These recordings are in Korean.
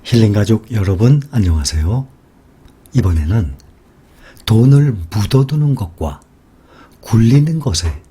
힐링가족 여러분 안녕하세요. 이번에는 돈을 묻어두는 것과 굴리는 것의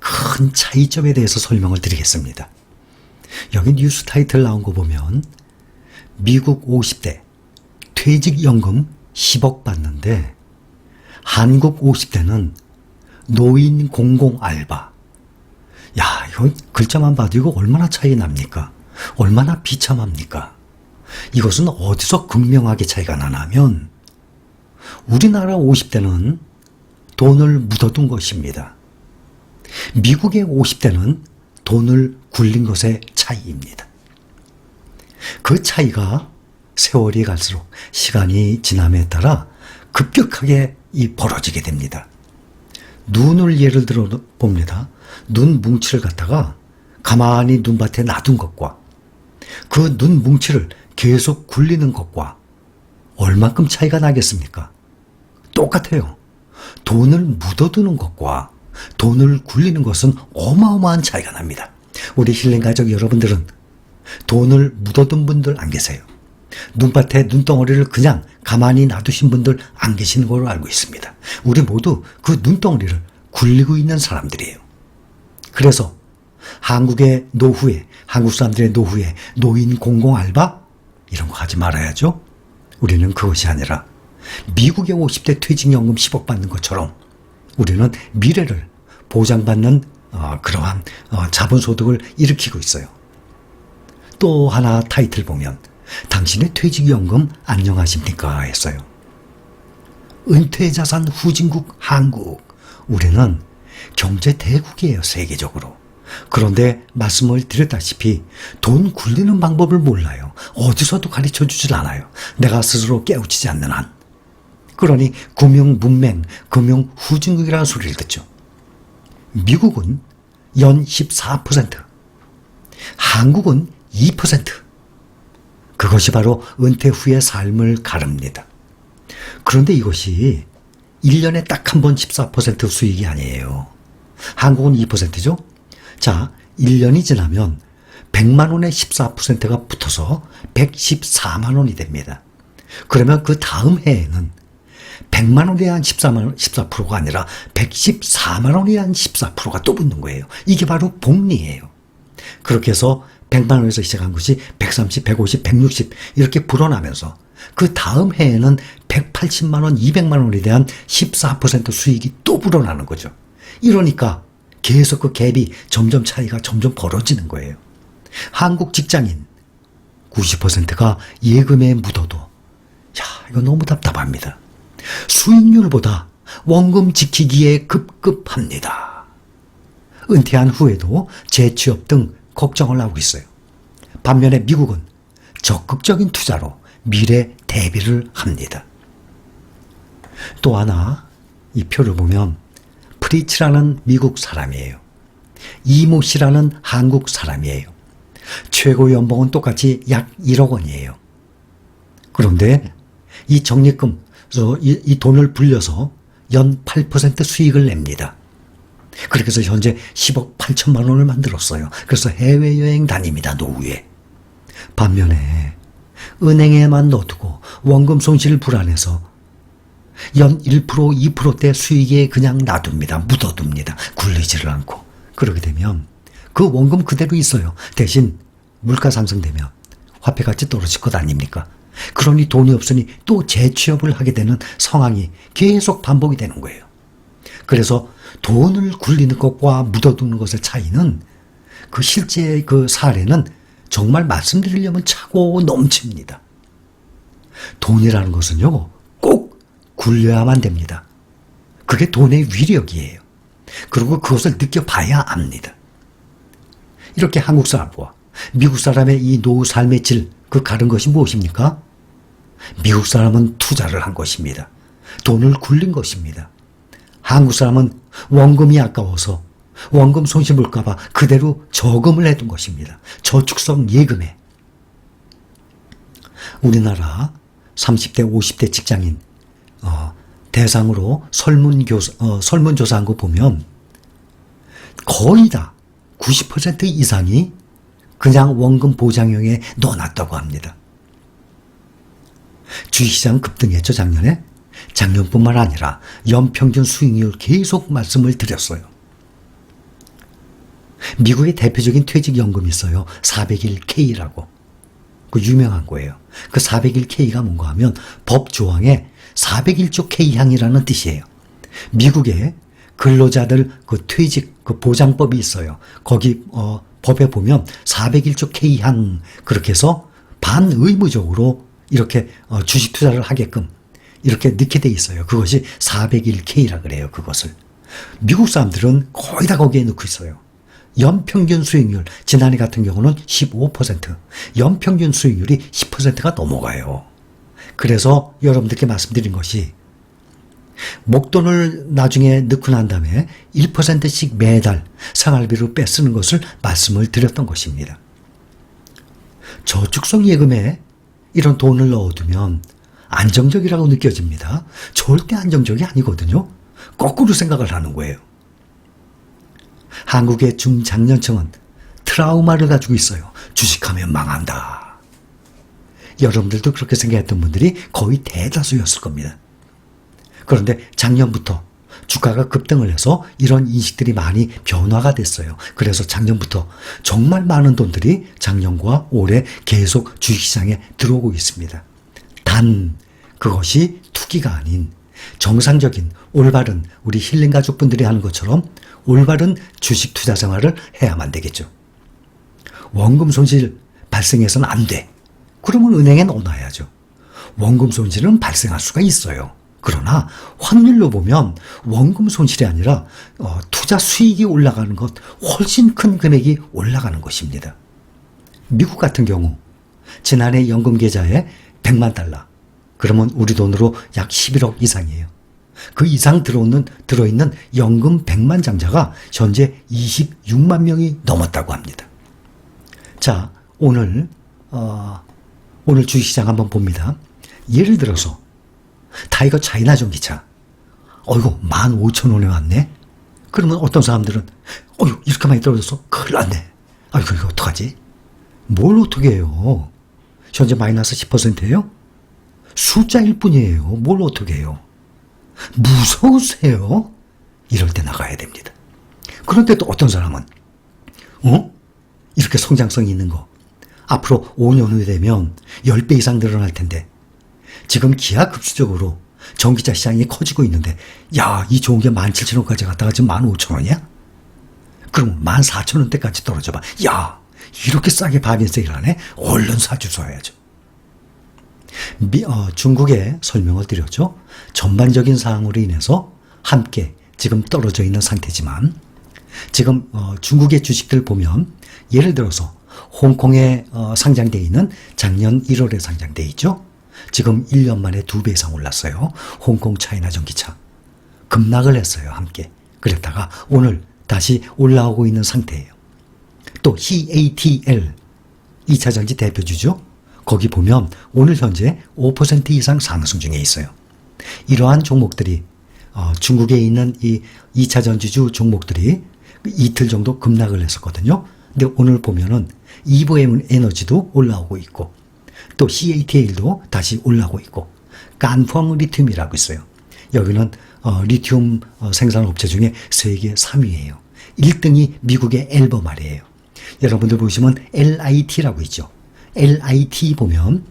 큰 차이점에 대해서 설명을 드리겠습니다. 여기 뉴스 타이틀 나온 거 보면 미국 50대 퇴직연금 10억 받는데 한국 50대는 노인 공공 알바. 야, 이거 글자만 봐도 이거 얼마나 차이 납니까? 얼마나 비참합니까? 이것은 어디서 극명하게 차이가 나냐면 우리나라 50대는 돈을 묻어둔 것입니다. 미국의 50대는 돈을 굴린 것의 차이입니다. 그 차이가 세월이 갈수록 시간이 지남에 따라 급격하게 벌어지게 됩니다. 눈을 예를 들어 봅니다. 눈 뭉치를 갖다가 가만히 눈밭에 놔둔 것과 그 눈 뭉치를 계속 굴리는 것과 얼만큼 차이가 나겠습니까? 똑같아요. 돈을 묻어두는 것과 돈을 굴리는 것은 어마어마한 차이가 납니다. 우리 힐링가족 여러분들은 돈을 묻어둔 분들 안 계세요. 눈밭에 눈덩어리를 그냥 가만히 놔두신 분들 안 계시는 걸로 알고 있습니다. 우리 모두 그 눈덩어리를 굴리고 있는 사람들이에요. 그래서 한국의 노후에, 한국 사람들의 노후에 노인 공공 알바? 이런 거 하지 말아야죠. 우리는 그것이 아니라 미국의 50대 퇴직연금 10억 받는 것처럼 우리는 미래를 보장받는 그러한 자본소득을 일으키고 있어요. 또 하나 타이틀 보면 당신의 퇴직연금 안녕하십니까 했어요. 은퇴자산 후진국 한국. 우리는 경제 대국이에요, 세계적으로. 그런데 말씀을 드렸다시피 돈 굴리는 방법을 몰라요. 어디서도 가르쳐주질 않아요. 내가 스스로 깨우치지 않는 한. 그러니 금융문맹, 금융후진국이라는 소리를 듣죠. 미국은 연 14%, 한국은 2%. 그것이 바로 은퇴 후의 삶을 가릅니다. 그런데 이것이 1년에 딱 한 번 14% 수익이 아니에요. 한국은 2%죠. 자, 1년이 지나면 100만 원에 14%가 붙어서 114만 원이 됩니다. 그러면 그 다음 해에는 100만 원에 한 14%가 아니라 114만 원에 한 14%가 또 붙는 거예요. 이게 바로 복리예요. 그렇게 해서 100만 원에서 시작한 것이 130, 150, 160 이렇게 불어나면서 그 다음 해에는 180만 원, 200만 원에 대한 14% 수익이 또 불어나는 거죠. 이러니까 계속 그 갭이 점점 차이가 점점 벌어지는 거예요. 한국 직장인 90%가 예금에 묻어도 이거 너무 답답합니다. 수익률보다 원금 지키기에 급급합니다. 은퇴한 후에도 재취업 등 걱정을 하고 있어요. 반면에 미국은 적극적인 투자로 미래 대비를 합니다. 또 하나 이 표를 보면 프리츠라는 미국 사람이에요. 이모 씨라는 한국 사람이에요. 최고 연봉은 똑같이 약 1억 원이에요. 그런데 이 적립금, 이 돈을 불려서 연 8% 수익을 냅니다. 그렇게 해서 현재 10억 8천만 원을 만들었어요. 그래서 해외여행 다닙니다, 노후에. 반면에 은행에만 넣어두고 원금 손실 불안해서 연 1%, 2%대 수익에 그냥 놔둡니다. 묻어둡니다. 굴리지를 않고. 그러게 되면 그 원금 그대로 있어요. 대신 물가 상승되면 화폐가치 떨어질 것 아닙니까? 그러니 돈이 없으니 또 재취업을 하게 되는 상황이 계속 반복이 되는 거예요. 그래서 돈을 굴리는 것과 묻어두는 것의 차이는 그 실제 그 사례는 정말 말씀드리려면 차고 넘칩니다. 돈이라는 것은요, 꼭 굴려야만 됩니다. 그게 돈의 위력이에요. 그리고 그것을 느껴봐야 압니다. 이렇게 한국 사람과 미국 사람의 이 노후 삶의 질, 그 다른 것이 무엇입니까? 미국 사람은 투자를 한 것입니다. 돈을 굴린 것입니다. 한국 사람은 원금이 아까워서 원금 손실 볼까봐 그대로 저금을 해둔 것입니다. 저축성 예금에. 우리나라 30대, 50대 직장인 대상으로 설문조사한 거 보면 거의 다 90% 이상이 그냥 원금 보장형에 넣어놨다고 합니다. 주식시장 급등했죠, 작년에. 작년뿐만 아니라 연평균 수익률 계속 말씀을 드렸어요. 미국의 대표적인 퇴직연금이 있어요. 401K라고. 그 유명한 거예요. 그 401K가 뭔가 하면 법 조항에 401조 K항이라는 뜻이에요. 미국의 근로자들 그 퇴직 그 보장법이 있어요. 거기 법에 보면 401조 K항 그렇게 해서 반의무적으로 이렇게 주식 투자를 하게끔 이렇게 넣게 돼 있어요. 그것이 401K라 그래요. 그것을. 미국 사람들은 거의 다 거기에 넣고 있어요. 연평균 수익률, 지난해 같은 경우는 15%, 연평균 수익률이 10%가 넘어가요. 그래서 여러분들께 말씀드린 것이 목돈을 나중에 넣고 난 다음에 1%씩 매달 생활비로 빼쓰는 것을 말씀을 드렸던 것입니다. 저축성 예금에 이런 돈을 넣어두면 안정적이라고 느껴집니다. 절대 안정적이 아니거든요. 거꾸로 생각을 하는 거예요. 한국의 중장년층은 트라우마를 가지고 있어요. 주식하면 망한다. 여러분들도 그렇게 생각했던 분들이 거의 대다수였을 겁니다. 그런데 작년부터 주가가 급등을 해서 이런 인식들이 많이 변화가 됐어요. 그래서 작년부터 정말 많은 돈들이 작년과 올해 계속 주식시장에 들어오고 있습니다. 단 그것이 투기가 아닌 정상적인 올바른 우리 힐링 가족분들이 하는 것처럼 올바른 주식 투자 생활을 해야만 되겠죠. 원금 손실 발생해서는 안 돼. 그러면 은행에 넣어놔야죠. 원금 손실은 발생할 수가 있어요. 그러나 확률로 보면 원금 손실이 아니라 투자 수익이 올라가는 것 훨씬 큰 금액이 올라가는 것입니다. 미국 같은 경우 지난해 연금 계좌에 100만 달러 그러면 우리 돈으로 약 11억 이상이에요. 그 이상 들어있는 연금 100만 장자가 현재 26만 명이 넘었다고 합니다. 자, 오늘 주식시장 한번 봅니다. 예를 들어서 타이거 차이나 전기차. 어이구 15,000원에 왔네. 그러면 어떤 사람들은 어휴 이렇게 많이 떨어졌어. 큰일 났네. 아이고 이거 어떡하지? 뭘 어떻게 해요? 현재 마이너스 10%예요? 숫자일 뿐이에요. 뭘 어떻게 해요? 무서우세요? 이럴 때 나가야 됩니다. 그런데 또 어떤 사람은 이렇게 성장성이 있는 거 앞으로 5년 후에 되면 10배 이상 늘어날 텐데 지금 기하급수적으로 전기차 시장이 커지고 있는데 야, 이 좋은 게 17,000원까지 갔다가 지금 15,000원이야? 그럼 14,000원대까지 떨어져 봐. 야, 이렇게 싸게 바겐 세일 하네? 얼른 사주셔야죠. 중국에 설명을 드렸죠. 전반적인 사항으로 인해서 함께 지금 떨어져 있는 상태지만 지금 중국의 주식들 보면 예를 들어서 홍콩에 상장되어 있는 작년 1월에 상장되어 있죠. 지금 1년 만에 2배 이상 올랐어요. 홍콩 차이나 전기차. 급락을 했어요. 함께. 그랬다가 오늘 다시 올라오고 있는 상태예요. 또 CATL 2차전지 대표주죠. 거기 보면 오늘 현재 5% 이상 상승 중에 있어요. 이러한 종목들이 중국에 있는 이 2차전지주 종목들이 이틀 정도 급락을 했었거든요. 근데 오늘 보면은 이보엠 에너지도 올라오고 있고 또 CATL도 다시 올라오고 있고 깐펑 리튬이라고 있어요. 여기는 리튬 생산업체 중에 세계 3위예요. 1등이 미국의 엘버말이에요. 여러분들 보시면 LIT라고 있죠. LIT 보면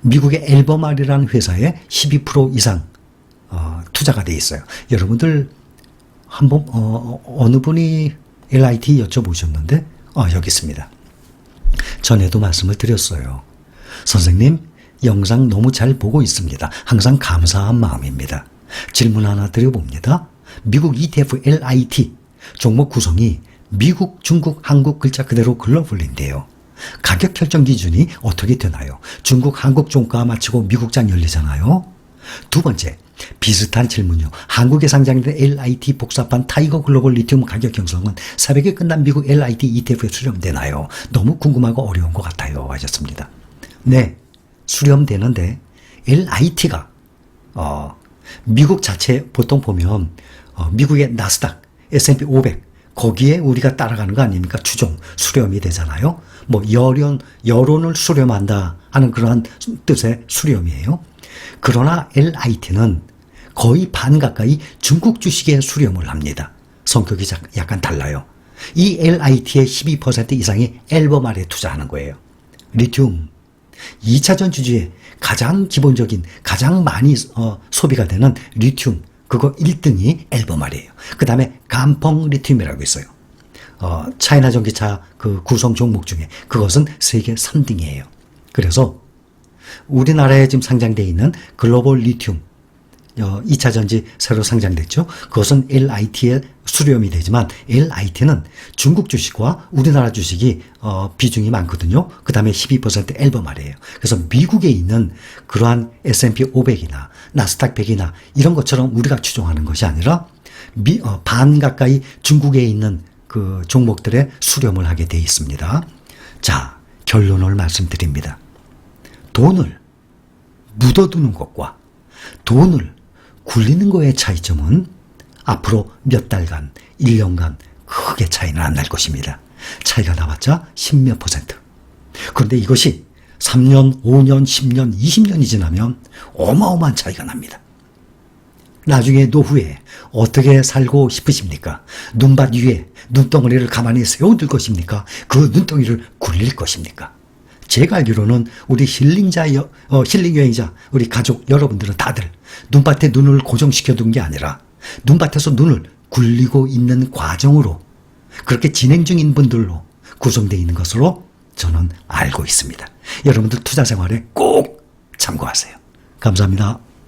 미국의 엘버말이라는 회사에 12% 이상 투자가 돼 있어요. 여러분들 한번 어느 분이 LIT 여쭤보셨는데 여기 있습니다. 전에도 말씀을 드렸어요. 선생님 영상 너무 잘 보고 있습니다. 항상 감사한 마음입니다. 질문 하나 드려봅니다. 미국 ETF LIT 종목 구성이 미국, 중국, 한국 글자 그대로 글로벌인데요. 가격 결정 기준이 어떻게 되나요? 중국, 한국 종가 마치고 미국장 열리잖아요. 두 번째, 비슷한 질문요. 한국에 상장된 LIT 복사판 타이거 글로벌 리튬 가격 형성은 새벽에 끝난 미국 LIT ETF에 수렴되나요? 너무 궁금하고 어려운 것 같아요. 하셨습니다. 네, 수렴되는데 LIT가 미국 자체 보통 보면 미국의 나스닥, S&P 500 거기에 우리가 따라가는 거 아닙니까? 추종, 수렴이 되잖아요. 뭐 여론을 수렴한다 하는 그러한 뜻의 수렴이에요. 그러나 LIT는 거의 반 가까이 중국 주식에 수렴을 합니다. 성격이 약간 달라요. 이 LIT의 12% 이상이 앨범알에 투자하는 거예요. 리튬, 2차 전지주의 가장 기본적인, 가장 많이 소비가 되는 리튬, 그거 1등이 앨범알이에요. 그 다음에 감펑 리튬이라고 있어요. 차이나 전기차 그 구성 종목 중에 그것은 세계 3등이에요. 그래서 우리나라에 지금 상장되어 있는 글로벌 리튬 2차 전지 새로 상장됐죠. 그것은 LIT에 수렴이 되지만 LIT는 중국 주식과 우리나라 주식이 비중이 많거든요. 그 다음에 12% 앨범알이에요. 그래서 미국에 있는 그러한 S&P 500이나 나스닥 100이나 이런 것처럼 우리가 추종하는 것이 아니라 반 가까이 중국에 있는 그 종목들에 수렴을 하게 돼 있습니다. 자, 결론을 말씀드립니다. 돈을 묻어두는 것과 돈을 굴리는 거의 차이점은 앞으로 몇 달간, 1년간 크게 차이는 안 날 것입니다. 차이가 나봤자 10몇 %. 그런데 이것이 3년, 5년, 10년, 20년이 지나면 어마어마한 차이가 납니다. 나중에 노후에 어떻게 살고 싶으십니까? 눈밭 위에 눈덩어리를 가만히 세워둘 것입니까? 그 눈덩이를 굴릴 것입니까? 제가 알기로는 우리 힐링 여행자, 우리 가족 여러분들은 다들 눈밭에 눈을 고정시켜둔 게 아니라 눈밭에서 눈을 굴리고 있는 과정으로 그렇게 진행 중인 분들로 구성되어 있는 것으로 저는 알고 있습니다. 여러분들 투자 생활에 꼭 참고하세요. 감사합니다.